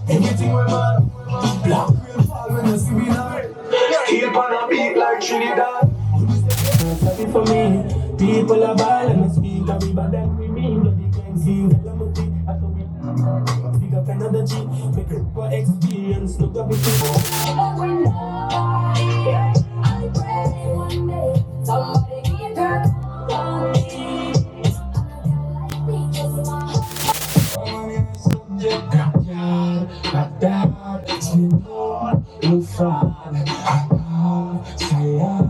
Everything we man, black will fall when you see me now. Keep on a beat like Trinidad. Happy for me, people are bad and I speak of me, but then we mean bloody crime scenes. I love it, I told me, pick up another G, make it for experience, look up it. I pray one day, somebody give her one day. You fall, sayang,